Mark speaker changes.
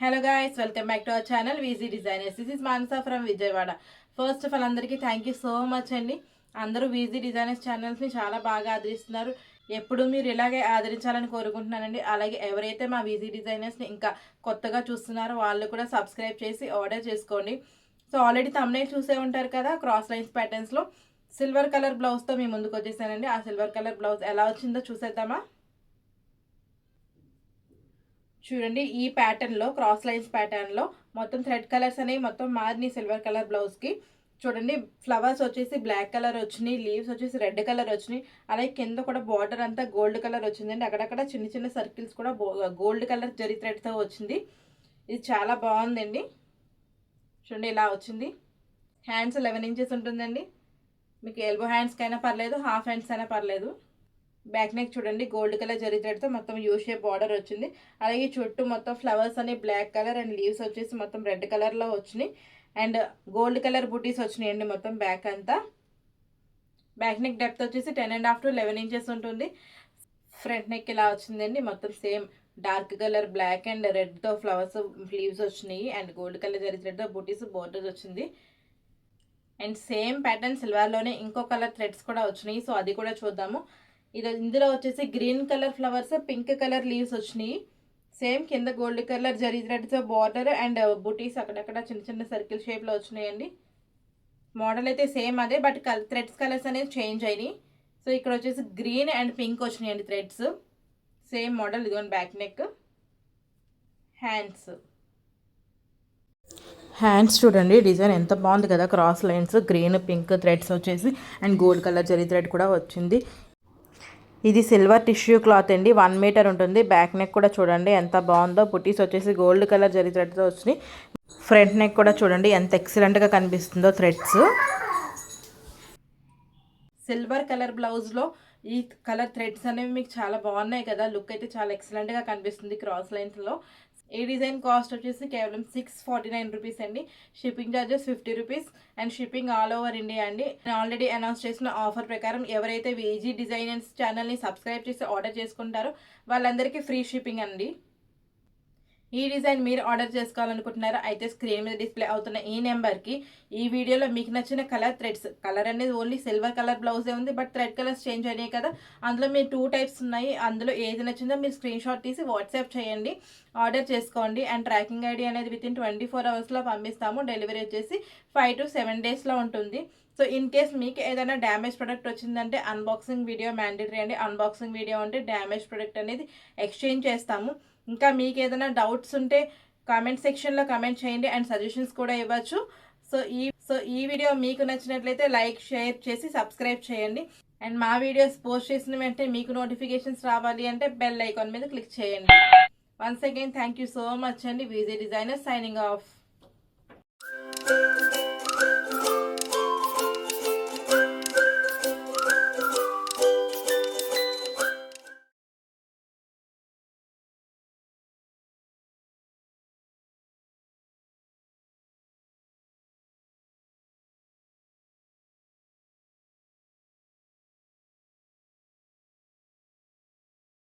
Speaker 1: Hello guys, welcome back to our channel VZ Designers. This is Manasa from Vijayawada. First of all అందరికీ thank you so much అండి. అందరూ VG designers ఛానల్స్ని చాలా బాగా ఆదరిస్తున్నారు. ఎప్పుడు మీరు ఇలాగే ఆదరించాలని కోరుకుంటున్నానండి. అలాగే ఎవరైతే మా వీజీ డిజైనర్స్ని ఇంకా కొత్తగా చూస్తున్నారో వాళ్ళు కూడా సబ్స్క్రైబ్ చేసి ఆర్డర్ చేసుకోండి. సో ఆల్రెడీ థంబ్నెయిల్ చూసే ఉంటారు కదా, క్రాస్ లైన్స్ ప్యాటర్న్స్లో సిల్వర్ కలర్ బ్లౌజ్తో మీ ముందుకు వచ్చేసానండి. ఆ సిల్వర్ కలర్ బ్లౌజ్ ఎలా వచ్చిందో చూసేద్దామా. చూడండి, ఈ ప్యాటర్న్లో క్రాస్ లైన్స్ ప్యాటర్న్లో మొత్తం థ్రెడ్ కలర్స్ అనేవి మొత్తం మారినాయి సిల్వర్ కలర్ బ్లౌజ్కి. చూడండి, ఫ్లవర్స్ వచ్చేసి బ్లాక్ కలర్ వచ్చినాయి, లీవ్స్ వచ్చేసి రెడ్ కలర్ వచ్చినాయి, అలాగే కింద కూడా బార్డర్ అంతా గోల్డ్ కలర్ వచ్చిందండి. అక్కడక్కడ చిన్న చిన్న సర్కిల్స్ కూడా గోల్డ్ కలర్ జరీ థ్రెడ్తో వచ్చింది. ఇది చాలా బాగుందండి. చూడండి, ఇలా వచ్చింది. హ్యాండ్స్ 11 ఇంచెస్ ఉంటుందండి. మీకు ఎల్బో హ్యాండ్స్కి అయినా పర్లేదు, హాఫ్ హ్యాండ్స్ అయినా పర్లేదు. బ్యాక్ నెక్ చూడండి, గోల్డ్ కలర్ జరీ థ్రెడ్తో మొత్తం యూ షేప్ బార్డర్ వచ్చింది. అలాగే చుట్టూ మొత్తం ఫ్లవర్స్ అనే బ్లాక్ కలర్ అండ్ లీవ్స్ వచ్చేసి మొత్తం రెడ్ కలర్లో వచ్చినాయి అండ్ గోల్డ్ కలర్ బూటీస్ వచ్చినాయండి మొత్తం బ్యాక్ అంతా. బ్యాక్ నెక్ డెప్త్ వచ్చేసి 10.5 to 11 ఇంచెస్ ఉంటుంది. ఫ్రంట్ నెక్ ఇలా వచ్చిందండి. మొత్తం same dark colour black and రెడ్తో ఫ్లవర్స్ లీవ్స్ వచ్చినాయి అండ్ గోల్డ్ కలర్ జరీ థ్రెడ్తో బూటీస్ బోర్డర్స్ వచ్చింది. అండ్ సేమ్ ప్యాటర్న్ సిల్వర్లోనే ఇంకో కలర్ థ్రెడ్స్ కూడా వచ్చినాయి. సో అది కూడా చూద్దాము. ఇందులో వచ్చేసి green colour flowers, pink colour leaves వచ్చినాయి. సేమ్ కింద gold colour zari threads border and బుటీస్ అక్కడక్కడ చిన్న చిన్న సర్కిల్ షేప్లో వచ్చినాయండి. మోడల్ అయితే సేమ్ అదే, బట్ థ్రెడ్స్ కలర్స్ అనేది చేంజ్ అయినాయి. సో ఇక్కడ వచ్చేసి గ్రీన్ అండ్ పింక్ వచ్చినాయండి థ్రెడ్స్. Same model. ఇదిగోండి బ్యాక్ నెక్. హ్యాండ్స్ చూడండి, డిజైన్ ఎంత బాగుంది కదా, cross lines green pink threads వచ్చేసి and gold colour zari thread కూడా వచ్చింది. ఇది సిల్వర్ టిష్యూ క్లాత్ అండి, 1 మీటర్ ఉంటుంది. బ్యాక్ నెక్ కూడా చూడండి ఎంత బాగుందో. బుటీస్ వచ్చేసి గోల్డ్ కలర్ జరీ థ్రెడ్తో వచ్చినాయి. ఫ్రంట్ నెక్ కూడా చూడండి ఎంత ఎక్సలెంట్గా కనిపిస్తుందో థ్రెడ్స్. సిల్వర్ కలర్ బ్లౌజ్లో ఈ కలర్ థ్రెడ్స్ అనేవి మీకు చాలా బాగున్నాయి కదా. లుక్ అయితే చాలా ఎక్సలెంట్గా కనిపిస్తుంది క్రాస్ లైన్స్లో. ఈ డిజైన్ కాస్ట్ వచ్చేసి కేవలం 649 రూపీస్ అండి. Shipping charges 50 rupees and shipping all over India అండి. ఆల్రెడీ అనౌన్స్ చేసిన ఆఫర్ ప్రకారం ఎవరైతే వీజీ డిజైనర్స్ ఛానల్ని సబ్స్క్రైబ్ చేసి ఆర్డర్ చేసుకుంటారో వాళ్ళందరికీ ఫ్రీ షిప్పింగ్ అండి. ఈ డిజైన్ మీరు ఆర్డర్ చేసుకోవాలనుకుంటున్నారా అయితే స్క్రీన్ మీద డిస్ప్లే అవుతున్న ఈ నెంబర్కి ఈ వీడియోలో మీకు నచ్చిన కలర్ థ్రెడ్స్, కలర్ అనేది ఓన్లీ సిల్వర్ కలర్ బ్లౌజే ఉంది, బట్ థ్రెడ్ కలర్స్ చేంజ్ అయినాయి కదా. అందులో మీరు 2 టైప్స్ ఉన్నాయి. అందులో ఏది నచ్చిందో మీరు స్క్రీన్ షాట్ తీసి వాట్సాప్ చేయండి, ఆర్డర్ చేసుకోండి. అండ్ ట్రాకింగ్ ఐడి అనేది వితిన్ 24 అవర్స్లో పంపిస్తాము. డెలివరీ వచ్చేసి 5 to 7 డేస్లో ఉంటుంది. సో ఇన్ కేస్ మీకు ఏదైనా డ్యామేజ్ ప్రోడక్ట్ వచ్చిందంటే అన్బాక్సింగ్ వీడియో మ్యాండేటరీ అండి. అన్బాక్సింగ్ వీడియో అంటే డ్యామేజ్ ప్రోడక్ట్ అనేది ఎక్స్చేంజ్ చేస్తాము. ఇంకా మీకు ఏదైనా డౌట్స్ ఉంటే కామెంట్ సెక్షన్లో కామెంట్ చేయండి అండ్ సజెషన్స్ కూడా ఇవ్వచ్చు. సో ఈ వీడియో మీకు నచ్చినట్లయితే లైక్, షేర్ చేసి సబ్స్క్రైబ్ చేయండి. అండ్ మా వీడియోస్ పోస్ట్ చేసిన వెంటనే మీకు నోటిఫికేషన్స్ రావాలి అంటే బెల్ ఐకాన్ మీద క్లిక్ చేయండి. Once again thank you so much అండి. VG designer signing of.